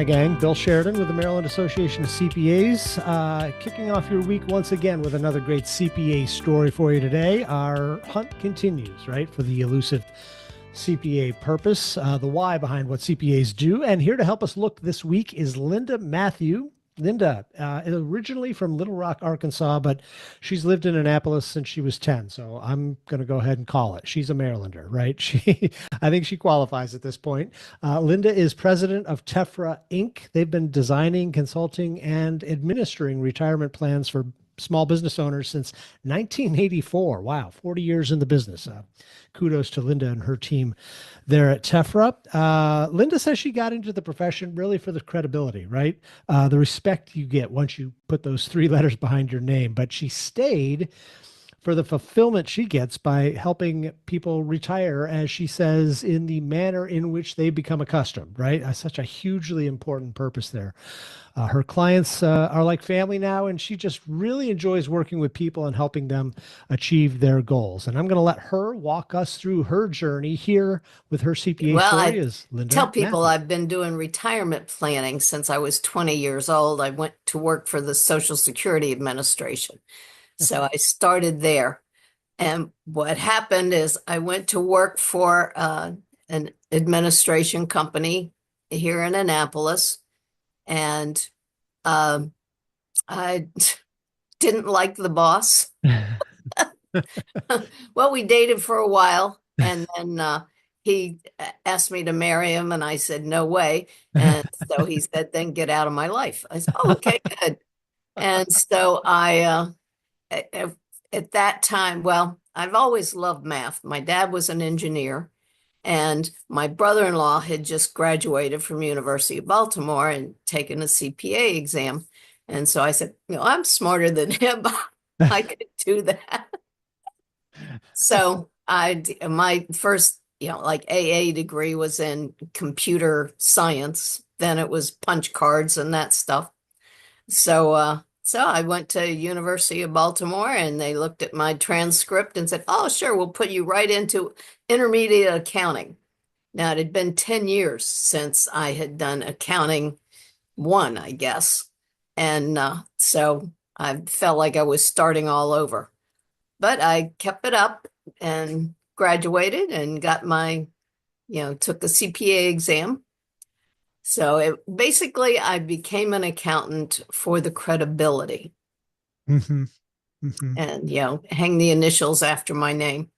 Hi, gang. Bill Sheridan with the Maryland Association of CPAs. Kicking off your week once again with another great CPA story for you today. Our hunt continues, right, for the elusive CPA purpose, the why behind what CPAs do. And here to help us look this week is Linda Mathieu. Linda, originally from Little Rock, Arkansas, but she's lived in Annapolis since she was 10. So I'm going to go ahead and call it. She's a Marylander, right? I think she qualifies at this point. Linda is president of Tefra Inc. They've been designing, consulting, and administering retirement plans for small business owners since 1984. Wow, 40 years in the business. Kudos to Linda and her team there at Tefra. Linda says she got into the profession really for the credibility, right? The respect you get once you put those three letters behind your name. But she stayed for the fulfillment she gets by helping people retire, as she says, in the manner in which they become accustomed, right? Such a hugely important purpose there. Her clients are like family now, and she just really enjoys working with people and helping them achieve their goals. And I'm going to let her walk us through her journey here with her CPA Well, story I is tell Linda people Matthew. I've been doing retirement planning since I was 20 years old. I went to work for the Social Security Administration. So I started there. And what happened is I went to work for an administration company here in Annapolis, and um, I didn't like the boss. Well, we dated for a while, and then he asked me to marry him, and I said, no way. And so he said, then get out of my life. I said, oh, okay, good. And so at, at that time, well, I've always loved math. My dad was an engineer, and my brother-in-law had just graduated from University of Baltimore and taken a CPA exam. And so I said, I'm smarter than him. I could do that. So my first, like AA degree was in computer science. Then it was punch cards and that stuff. So I went to University of Baltimore, and they looked at my transcript and said, "Oh, sure, we'll put you right into intermediate accounting." Now, it had been 10 years since I had done accounting one, I guess. And so I felt like I was starting all over. But I kept it up and graduated and got took the CPA exam. So basically, I became an accountant for the credibility hmm hmm and, hang the initials after my name.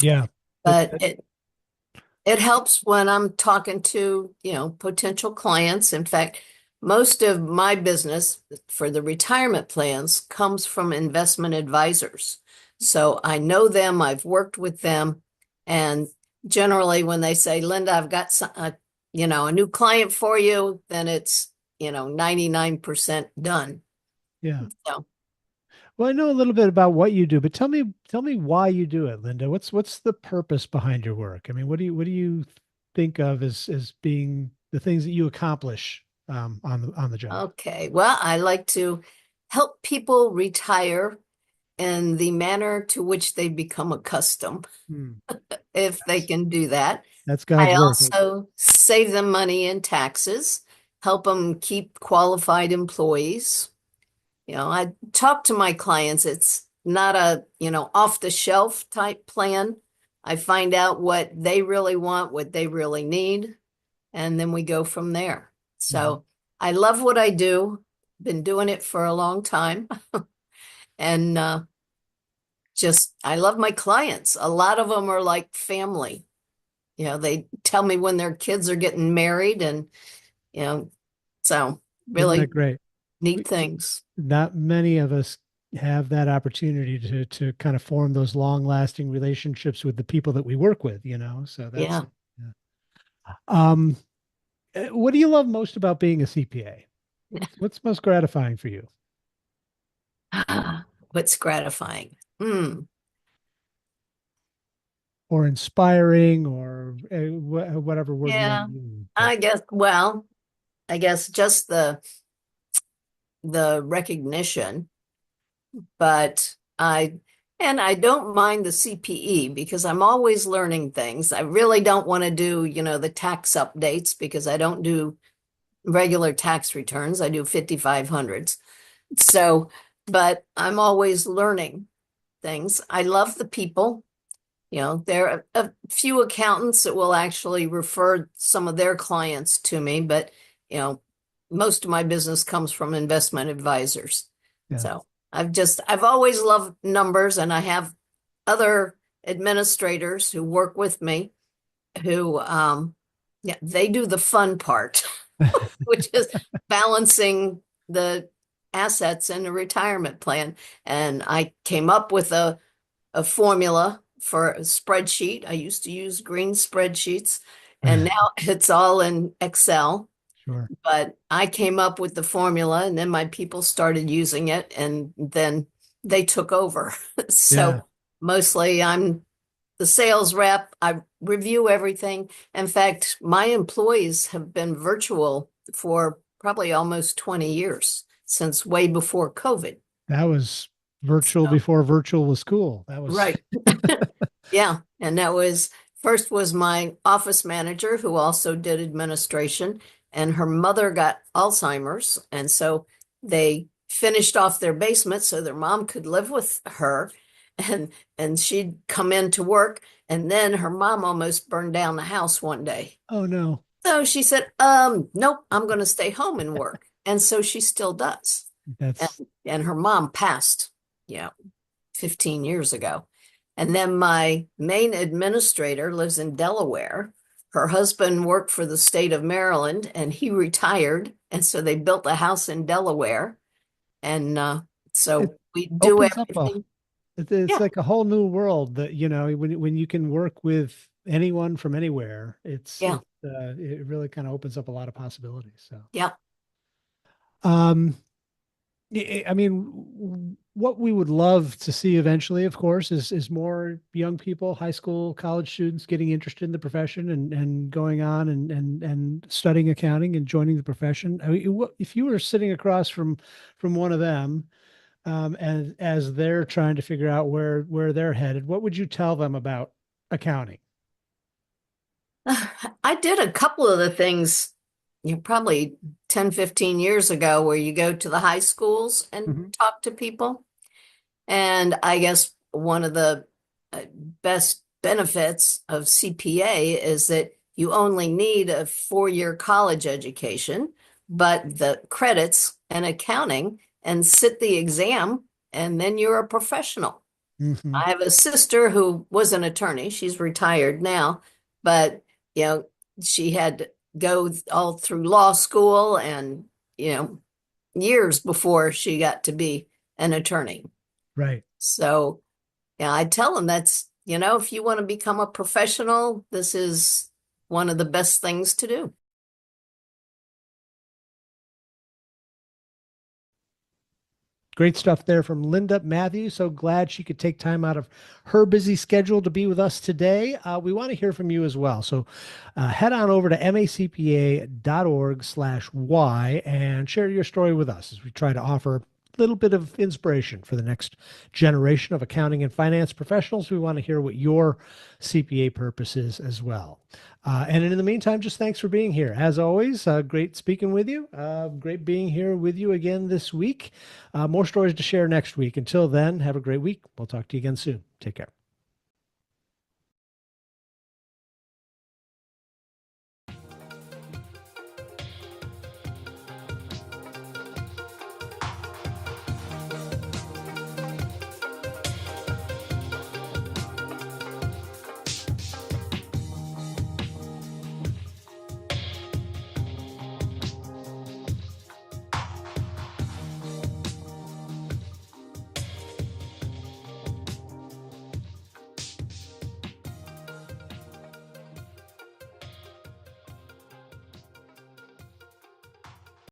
Yeah. But it helps when I'm talking to, potential clients. In fact, most of my business for the retirement plans comes from investment advisors. So I know them, I've worked with them, and generally when they say, Linda, I've got a new client for you, then it's, 99% done. Yeah. So, Well, I know a little bit about what you do, but tell me why you do it, Linda. What's the purpose behind your work? I mean, what do you think of as being the things that you accomplish on the job? okay. Well, I like to help people retire in the manner to which they become accustomed, Hmm. if they can do that. That's God's I work. also save them money in taxes, help them keep qualified employees. I talk to my clients. It's not a, off the shelf type plan. I find out what they really want, what they really need, and then we go from there. Mhm. So I love what I do. Been doing it for a long time. And just, I love my clients. A lot of them are like family. They tell me when their kids are getting married, and, you know, so Isn't that really great? neat things. Not many of us have that opportunity to kind of form those long-lasting relationships with the people that we work with, So that's Yeah. yeah. Um, what do you love most about being a CPA? What's most gratifying for you? What's gratifying? Hmm. Or inspiring or whatever word you want Yeah. to use. But I guess just the recognition, but I don't mind the CPE because I'm always learning things. I really don't want to do, the tax updates because I don't do regular tax returns. I do 5500s. So, but I'm always learning things. I love the people. There are a few accountants that will actually refer some of their clients to me, but you know, most of my business comes from investment advisors. Yeah. So I've always loved numbers, and I have other administrators who work with me who, yeah, they do the fun part, which is balancing the assets in a retirement plan. And I came up with a formula for a spreadsheet. I used to use green spreadsheets, and now it's all in Excel. Sure. But I came up with the formula, and then my people started using it, and then they took over. Yeah. So mostly I'm the sales rep. I review everything. In fact, my employees have been virtual for probably almost 20 years, since way before COVID. That was virtual So, before virtual was cool. That was, right. Yeah. And that was first was my office manager who also did administration, and her mother got Alzheimer's. And so they finished off their basement so their mom could live with her, and she'd come in to work. And then her mom almost burned down the house one day. oh no, So she said, nope, I'm going to stay home and work. And so she still does. And, that's and her mom passed, you know, 15 years ago. And then my main administrator lives in Delaware. Her husband worked for the state of Maryland and he retired. And so they built a house in Delaware. And it so we do opens up a everything. it's Yeah, like a whole new world that, when you can work with anyone from anywhere, yeah, it really kind of opens up a lot of possibilities. So, yeah. um, I mean, what we would love to see eventually, of course, is more young people, high school, college students getting interested in the profession and going on and studying accounting and joining the profession. I mean, if you were sitting across from one of them, as they're trying to figure out where they're headed, what would you tell them about accounting? I did a couple of the things, probably 10, 15 years ago, where you go to the high schools and Hmm. talk to people. And I guess one of the uh, best benefits of CPA is that you only need a 4-year college education, but the credits and accounting and sit the exam, and then you're a professional. Hmm. I have a sister who was an attorney. She's retired now, but you know, she had to go all through law school and, years before she got to be an attorney. Right. So, yeah, I tell them that's, if you want to become a professional, this is one of the best things to do. Great stuff there from Linda Mathieu. So glad she could take time out of her busy schedule to be with us today. We want to hear from you as well. So head on over to macpa.org/Y and share your story with us as we try to offer a little bit of inspiration for the next generation of accounting and finance professionals. We want to hear what your CPA purpose is as well. And in the meantime, just thanks for being here. As always, great speaking with you. Great being here with you again this week. More stories to share next week. Until then, have a great week. We'll talk to you again soon. Take care.